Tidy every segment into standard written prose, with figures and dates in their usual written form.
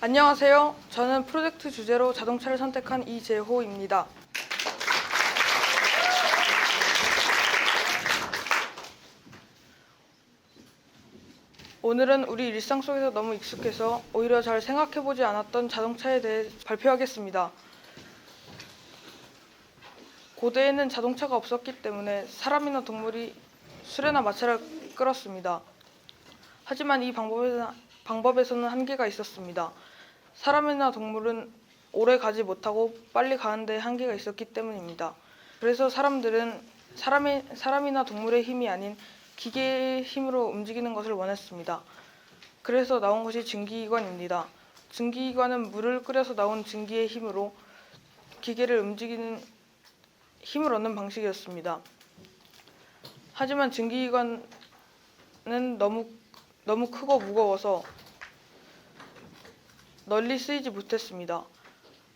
안녕하세요. 저는 프로젝트 주제로 자동차를 선택한 이재호입니다. 오늘은 우리 일상 속에서 너무 익숙해서 오히려 잘 생각해보지 않았던 자동차에 대해 발표하겠습니다. 고대에는 자동차가 없었기 때문에 사람이나 동물이 수레나 마차를 끌었습니다. 하지만 이 방법에서는 한계가 있었습니다. 사람이나 동물은 오래 가지 못하고 빨리 가는 데 한계가 있었기 때문입니다. 그래서 사람들은 사람이나 동물의 힘이 아닌 기계의 힘으로 움직이는 것을 원했습니다. 그래서 나온 것이 증기기관입니다. 증기기관은 물을 끓여서 나온 증기의 힘으로 기계를 움직이는 힘을 얻는 방식이었습니다. 하지만 증기기관은 너무 크고 무거워서 널리 쓰이지 못했습니다.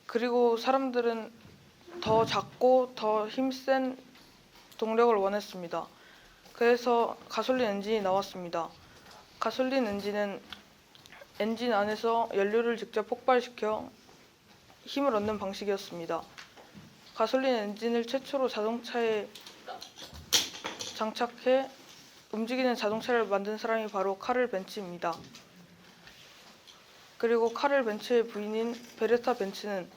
그리고 사람들은 더 작고 더 힘센 동력을 원했습니다. 그래서 가솔린 엔진이 나왔습니다. 가솔린 엔진은 엔진 안에서 연료를 직접 폭발시켜 힘을 얻는 방식이었습니다. 가솔린 엔진을 최초로 자동차에 장착해 움직이는 자동차를 만든 사람이 바로 카를 벤츠입니다. 그리고 카를 벤츠의 부인인 베레타 벤츠는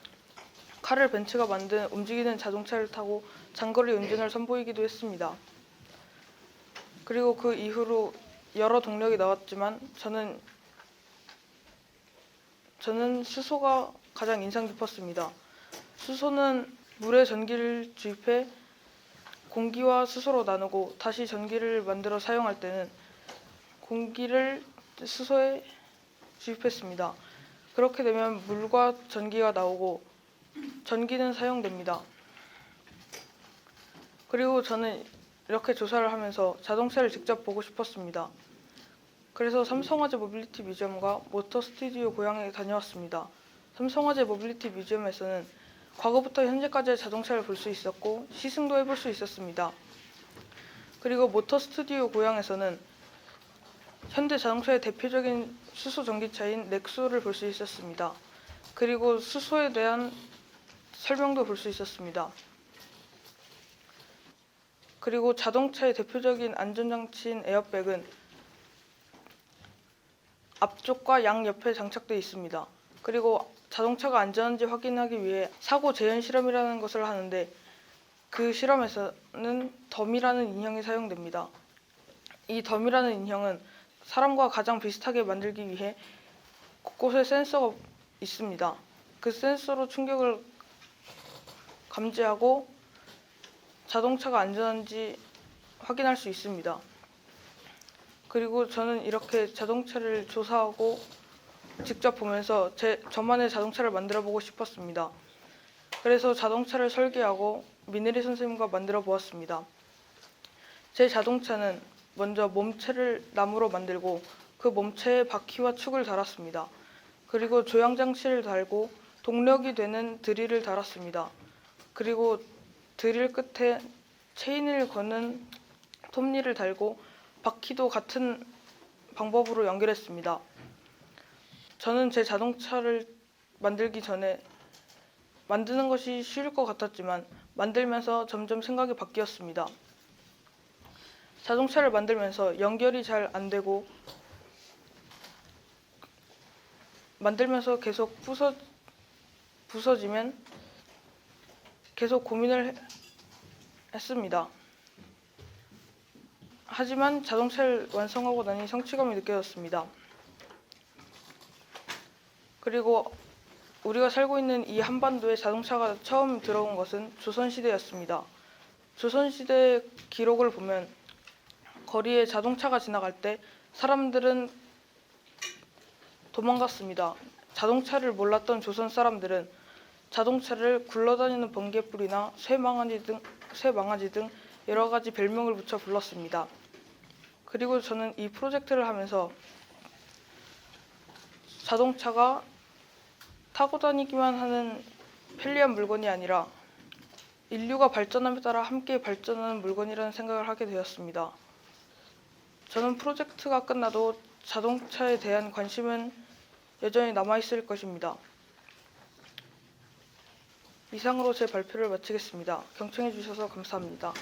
카를 벤츠가 만든 움직이는 자동차를 타고 장거리 운전을 선보이기도 했습니다. 그리고 그 이후로 여러 동력이 나왔지만 저는 수소가 가장 인상 깊었습니다. 수소는 물에 전기를 주입해 공기와 수소로 나누고 다시 전기를 만들어 사용할 때는 공기를 수소에 주입했습니다. 그렇게 되면 물과 전기가 나오고 전기는 사용됩니다. 그리고 저는 이렇게 조사를 하면서 자동차를 직접 보고 싶었습니다. 그래서 삼성화재 모빌리티 뮤지엄과 모터 스튜디오 고향에 다녀왔습니다. 삼성화재 모빌리티 뮤지엄에서는 과거부터 현재까지의 자동차를 볼 수 있었고 시승도 해볼 수 있었습니다. 그리고 모터 스튜디오 고향에서는 현대 자동차의 대표적인 수소 전기차인 넥소를 볼 수 있었습니다. 그리고 수소에 대한 설명도 볼 수 있었습니다. 그리고 자동차의 대표적인 안전장치인 에어백은 앞쪽과 양옆에 장착되어 있습니다. 그리고 자동차가 안전한지 확인하기 위해 사고 재현 실험이라는 것을 하는데 그 실험에서는 덤이라는 인형이 사용됩니다. 이 덤이라는 인형은 사람과 가장 비슷하게 만들기 위해 곳곳에 센서가 있습니다. 그 센서로 충격을 감지하고 자동차가 안전한지 확인할 수 있습니다. 그리고 저는 이렇게 자동차를 조사하고 직접 보면서 저만의 자동차를 만들어 보고 싶었습니다. 그래서 자동차를 설계하고 미네리 선생님과 만들어 보았습니다. 제 자동차는 먼저 몸체를 나무로 만들고 그 몸체에 바퀴와 축을 달았습니다. 그리고 조향장치를 달고 동력이 되는 드릴을 달았습니다. 그리고 드릴 끝에 체인을 거는 톱니를 달고 바퀴도 같은 방법으로 연결했습니다. 저는 제 자동차를 만들기 전에 만드는 것이 쉬울 것 같았지만 만들면서 점점 생각이 바뀌었습니다. 자동차를 만들면서 연결이 잘 안 되고 만들면서 계속 부서지면 계속 고민을 했습니다. 하지만 자동차를 완성하고 나니 성취감이 느껴졌습니다. 그리고 우리가 살고 있는 이 한반도에 자동차가 처음 들어온 것은 조선시대였습니다. 조선시대 기록을 보면 거리에 자동차가 지나갈 때 사람들은 도망갔습니다. 자동차를 몰랐던 조선 사람들은 자동차를 굴러다니는 번개불이나 쇠망아지 등 여러 가지 별명을 붙여 불렀습니다. 그리고 저는 이 프로젝트를 하면서 자동차가 타고 다니기만 하는 편리한 물건이 아니라 인류가 발전함에 따라 함께 발전하는 물건이라는 생각을 하게 되었습니다. 저는 프로젝트가 끝나도 자동차에 대한 관심은 여전히 남아있을 것입니다. 이상으로 제 발표를 마치겠습니다. 경청해 주셔서 감사합니다.